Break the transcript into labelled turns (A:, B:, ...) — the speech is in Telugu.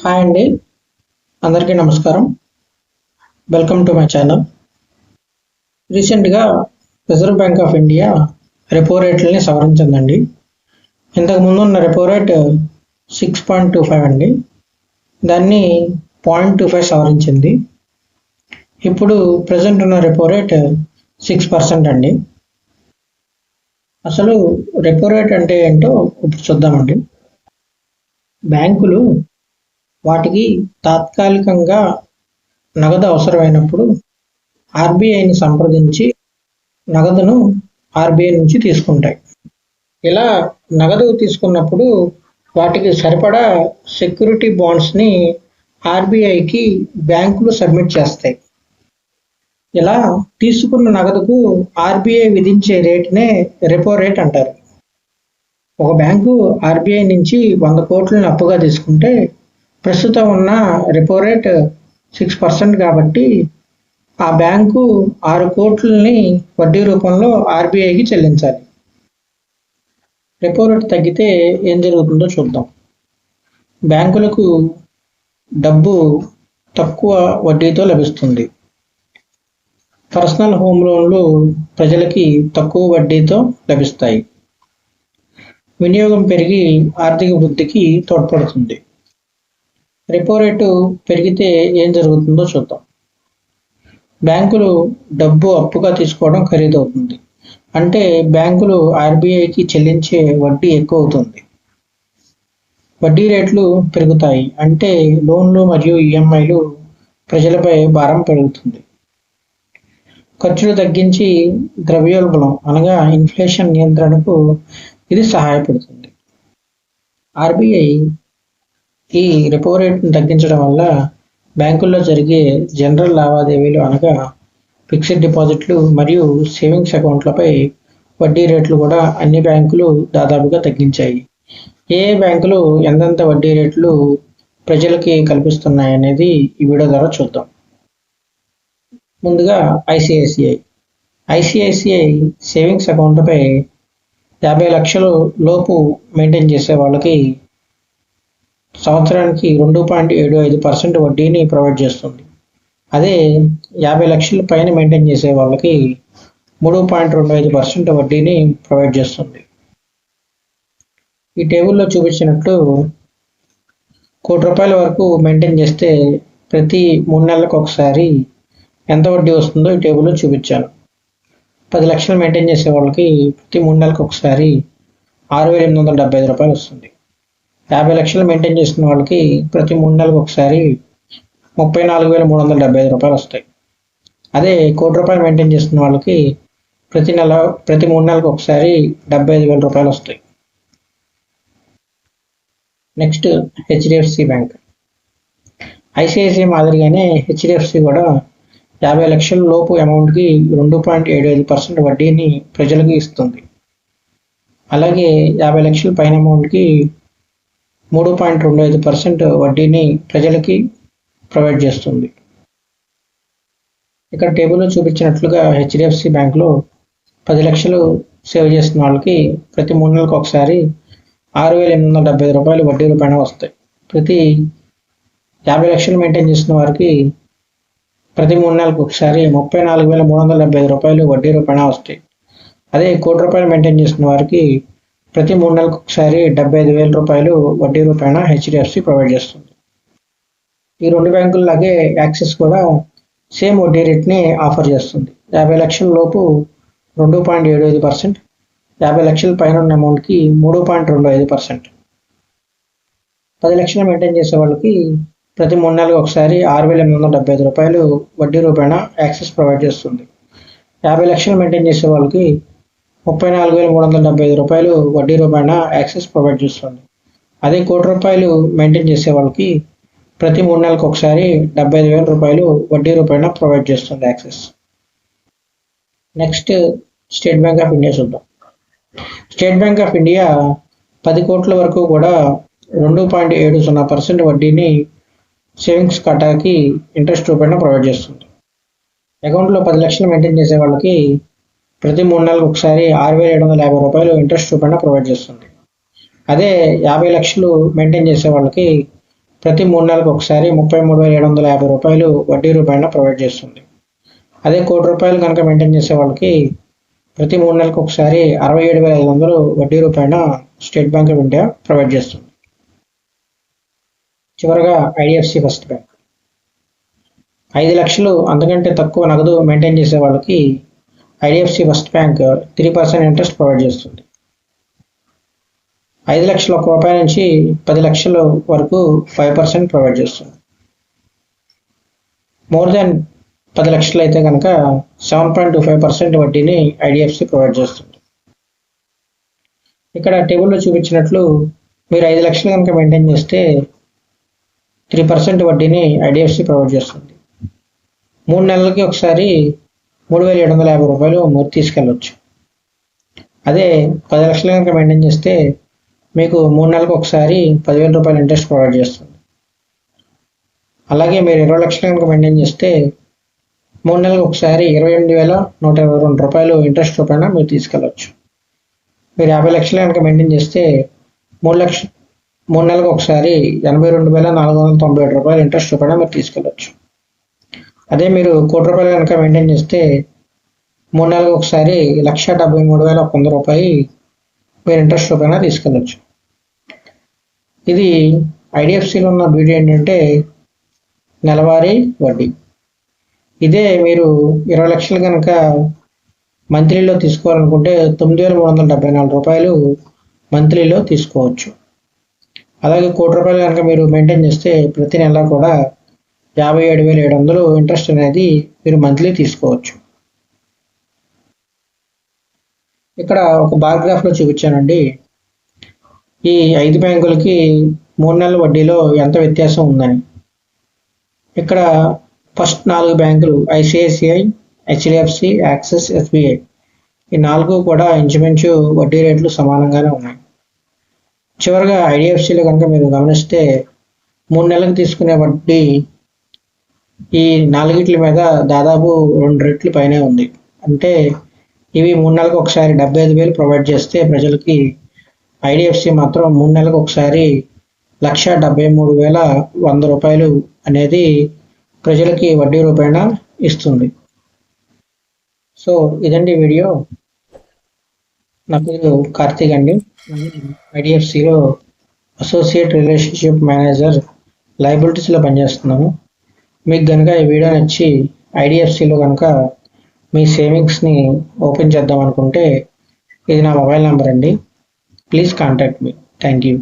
A: హాయ్ అండి, అందరికీ నమస్కారం. Welcome to my channel. రీసెంట్గా reserve bank of India repo రేట్లని సవరించిందండి. ఇంతకు ముందు ఉన్న రెపో రేట్ 6.25 అండి, దాన్ని 0.25 సవరించింది. ఇప్పుడు ప్రజెంట్ ఉన్న రెపో రేట్ 6% అండి. అసలు రెపో రేట్ అంటే ఏంటో ఇప్పుడు చూద్దామండి. బ్యాంకులు వాటికి తాత్కాలికంగా నగదు అవసరమైనప్పుడు ఆర్బీఐని సంప్రదించి నగదును ఆర్బీఐ నుంచి తీసుకుంటాయి. ఇలా నగదు తీసుకున్నప్పుడు వాటికి సరిపడా సెక్యూరిటీ బాండ్స్ని ఆర్బీఐకి బ్యాంకులు సబ్మిట్ చేస్తాయి. ఇలా తీసుకున్న నగదుకు ఆర్బీఐ విధించే రేట్నే రెపో రేట్ అంటారు. ఒక బ్యాంకు ఆర్బీఐ నుంచి 100 కోట్లను అప్పుగా తీసుకుంటే ప్రస్తుతం ఉన్న రెపో రేట్ 6% కాబట్టి ఆ బ్యాంకు 6 కోట్లని వడ్డీ రూపంలో ఆర్బీఐకి చెల్లించాలి. రెపో రేట్ తగ్గితే ఏం జరుగుతుందో చూద్దాం. బ్యాంకులకు డబ్బు తక్కువ వడ్డీతో లభిస్తుంది. పర్సనల్ హోమ్ లోన్లు ప్రజలకి తక్కువ వడ్డీతో లభిస్తాయి. వినియోగం పెరిగి ఆర్థిక వృద్ధికి తోడ్పడుతుంది. రెపో రేటు పెరిగితే ఏం జరుగుతుందో చూద్దాం. బ్యాంకులు డబ్బు అప్పుగా తీసుకోవడం ఖరీదవుతుంది. అంటే బ్యాంకులు ఆర్బీఐకి చెల్లించే వడ్డీ ఎక్కువ అవుతుంది. వడ్డీ రేట్లు పెరుగుతాయి అంటే లోన్లు మరియు ఈఎంఐలు ప్రజలపై భారం పెరుగుతుంది. ఖర్చులు తగ్గించి ద్రవ్యోల్బణం అనగా ఇన్ఫ్లేషన్ నియంత్రణకు ఇది సహాయపడుతుంది. ఆర్బీఐ ఈ రెపో రేట్ను తగ్గించడం వల్ల బ్యాంకుల్లో జరిగే జనరల్ లావాదేవీలు అనగా ఫిక్స్డ్ డిపాజిట్లు మరియు సేవింగ్స్ అకౌంట్లపై వడ్డీ రేట్లు కూడా అన్ని బ్యాంకులు దాదాపుగా తగ్గించాయి. ఏ బ్యాంకులు ఎంతెంత వడ్డీ రేట్లు ప్రజలకి కల్పిస్తున్నాయనేది ఈ వీడియో ద్వారా చూద్దాం. ముందుగా ఐసిఐసిఐ సేవింగ్స్ అకౌంట్పై 50 లక్షల లోపు మెయింటైన్ చేసే వాళ్ళకి సంవత్సరానికి 2.75% వడ్డీని ప్రొవైడ్ చేస్తుంది. అదే 50 లక్షల పైన మెయింటైన్ చేసే వాళ్ళకి 3.25% వడ్డీని ప్రొవైడ్ చేస్తుంది. ఈ టేబుల్లో చూపించినట్లు ₹1,00,00,000 వరకు మెయింటైన్ చేస్తే ప్రతి 3 నెలలకు ఒకసారి ఎంత వడ్డీ వస్తుందో ఈ టేబుల్లో చూపించాను. 10 లక్షలు మెయింటైన్ చేసే వాళ్ళకి ప్రతి 3 నెలలకు ఒకసారి ₹6,875 వస్తుంది. 50 లక్షలు మెయింటైన్ చేస్తున్న వాళ్ళకి ప్రతి 3 నెలలకు ఒకసారి ₹34,375 వస్తాయి. అదే ₹1,00,00,000 మెయింటైన్ చేస్తున్న వాళ్ళకి ప్రతి 3 నెలలకు ఒకసారి ₹75,000 వస్తాయి. Next HDFC bank. ఐసిఐసిఐ మాదిరిగానే హెచ్డిఎఫ్సి కూడా 50 లక్షల లోపు అమౌంట్కి 2.75% వడ్డీని ప్రజలకు ఇస్తుంది. అలాగే 50 లక్షల పైన అమౌంట్కి 3.25% వడ్డీని ప్రజలకి ప్రొవైడ్ చేస్తుంది. ఇక్కడ టేబుల్లో చూపించినట్లుగా హెచ్డిఎఫ్సి బ్యాంక్లో 10 లక్షలు సేవ్ చేసిన వాళ్ళకి ప్రతి 3 నెలలకు ఒకసారి ₹6,875 వడ్డీ రూపాయన వస్తాయి. ప్రతి 50 లక్షలు మెయింటైన్ చేసిన వారికి ప్రతి 3 నెలలకు ఒకసారి ₹34,375 వడ్డీ రూపాయన వస్తాయి. అదే ₹1,00,00,000 మెయింటైన్ చేసిన వారికి ప్రతి 3 నెలలకు ఒకసారి ₹75,000 వడ్డీ రూపాయన హెచ్డిఎఫ్సి ప్రొవైడ్ చేస్తుంది. ఈ రెండు బ్యాంకుల్లాగే యాక్సిస్ కూడా సేమ్ వడ్డీ రేట్ని ఆఫర్ చేస్తుంది. 50 లక్షల లోపు 2.75%, 50 లక్షల పైన ఉన్న అమౌంట్కి 3.25%. 10 లక్షలు మెయింటైన్ చేసే వాళ్ళకి ప్రతి 3 నెలలకు ఒకసారి ₹6,875 వడ్డీ రూపాయన యాక్సిస్ ప్రొవైడ్ చేస్తుంది. 50 లక్షలు మెయింటైన్ చేసే వాళ్ళకి ₹34,375 వడ్డీ రూపాయన యాక్సిస్ ప్రొవైడ్ చేస్తుంది. అదే ₹1,00,00,000 మెయింటైన్ చేసే వాళ్ళకి ప్రతి 3 నెలలకు ఒకసారి ₹75,000 వడ్డీ రూపాయన ప్రొవైడ్ చేస్తుంది axis. Next state bank of India చూద్దాం. స్టేట్ బ్యాంక్ ఆఫ్ ఇండియా 10 కోట్ల వరకు కూడా 2.70% వడ్డీని సేవింగ్స్ ఖాతాకి ఇంట్రెస్ట్ రూపాయన ప్రొవైడ్ చేస్తుంది. అకౌంట్లో 10 లక్షలు మెయింటైన్ చేసే వాళ్ళకి ప్రతి 3 నెలలకు ఒకసారి ₹6,750 ఇంట్రెస్ట్ రూపాయన ప్రొవైడ్ చేస్తుంది. అదే 50 లక్షలు మెయింటైన్ చేసే వాళ్ళకి ప్రతి 3 నెలలకు ఒకసారి 33,750 రూపాయలు వడ్డీ రూపాయన ప్రొవైడ్ చేస్తుంది. అదే ₹1,00,00,000 కనుక మెయింటైన్ చేసే వాళ్ళకి ప్రతి 3 నెలలకు ఒకసారి 67,500 వడ్డీ రూపాయన state bank of India provide చేస్తుంది. చివరగా ఐడిఎఫ్సి ఫస్ట్ బ్యాంక్ 5 లక్షలు అంతకంటే తక్కువ నగదు మెయింటైన్ చేసే వాళ్ళకి IDFC first bank 3% interest provide చేస్తుంది. 5 లక్షల రూపాయల నుంచి 10 లక్షల వరకు 5% ప్రొవైడ్ చేస్తుంది. మోర్ దెన్ 10 లక్షలు అయితే కనుక 7.25% వడ్డీని ఐడిఎఫ్సి ప్రొవైడ్ చేస్తుంది. ఇక్కడ టేబుల్లో చూపించినట్లు మీరు 5 లక్షలు కనుక మెయింటైన్ చేస్తే 3% వడ్డీని ఐడిఎఫ్సి ప్రొవైడ్ చేస్తుంది. 3 నెలలకి ఒకసారి 3,750 రూపాయలు మీరు తీసుకెళ్ళవచ్చు. అదే 10 లక్షలు కనుక మెయింటైన్ చేస్తే మీకు 3 నెలలకు ఒకసారి 10,000 రూపాయలు ఇంట్రెస్ట్ ప్రొవైడ్ చేస్తుంది. అలాగే మీరు 20 లక్షలు కనుక మెయింటైన్ చేస్తే 3 నెలలకు ఒకసారి 28,122 రూపాయలు ఇంట్రెస్ట్ రూపాయన మీరు తీసుకెళ్ళవచ్చు. మీరు 50 లక్షలు కనుక మెయింటైన్ చేస్తే 3 నెలలకు ఒకసారి 82,497 రూపాయలు ఇంట్రెస్ట్ రూపాయన మీరు తీసుకెళ్ళవచ్చు. అదే మీరు ₹1,00,00,000 కనుక మెయింటైన్ చేస్తే 3 నెలలకు ఒకసారి 1,73,100 రూపాయలు మీరు ఇంట్రెస్ట్ రూపాయన తీసుకెళ్ళవచ్చు. ఇది ఐడిఎఫ్సిలో ఉన్న బ్యూటీ ఏంటంటే నెలవారీ వడ్డీ. ఇదే మీరు 20 లక్షలు కనుక మంత్లీలో తీసుకోవాలనుకుంటే 9,374 రూపాయలు మంత్లీలో తీసుకోవచ్చు. అలాగే ₹1,00,00,000 కనుక మీరు మెయింటైన్ చేస్తే ప్రతి నెల కూడా 57,700 ఇంట్రెస్ట్ అనేది మీరు మంత్లీ తీసుకోవచ్చు. ఇక్కడ ఒక బార్ గ్రాఫ్లో చూపించానండి. ఈ 5 బ్యాంకులకి 3 నెలల వడ్డీలో ఎంత వ్యత్యాసం ఉందని. ఇక్కడ ఫస్ట్ 4 బ్యాంకులు ఐసిఐసిఐ, హెచ్డిఎఫ్సి, యాక్సిస్, ఎస్బీఐ ఈ 4 కూడా ఇంచుమించు వడ్డీ రేట్లు సమానంగానే ఉన్నాయి. చివరిగా ఐడిఎఫ్సిలో కనుక మీరు గమనిస్తే 3 నెలలకు తీసుకునే వడ్డీ ఈ 4 మీద దాదాపు 2 రెట్లు పైనే ఉంది. అంటే ఇవి 3 నెలలకు ఒకసారి 75,000 ప్రొవైడ్ చేస్తే ప్రజలకి ఐడిఎఫ్సి మాత్రం 3 నెలలకు ఒకసారి 1,73,100 రూపాయలు అనేది ప్రజలకి వడ్డీ రూపాయన ఇస్తుంది. సో ఇదండి వీడియో. నా పేరు కార్తీక్ అండి. ఐడిఎఫ్సిలో అసోసియేట్ రిలేషన్షిప్ మేనేజర్ లయబిలిటీస్లో పనిచేస్తున్నాను. మీకు కనుక ఈ వీడియో నచ్చి ఐడిఎఫ్సిలో కనుక మీ సేవింగ్స్ని ఓపెన్ చేద్దాం అనుకుంటే ఇది నా మొబైల్ నెంబర్ అండి. Please contact me. Thank you.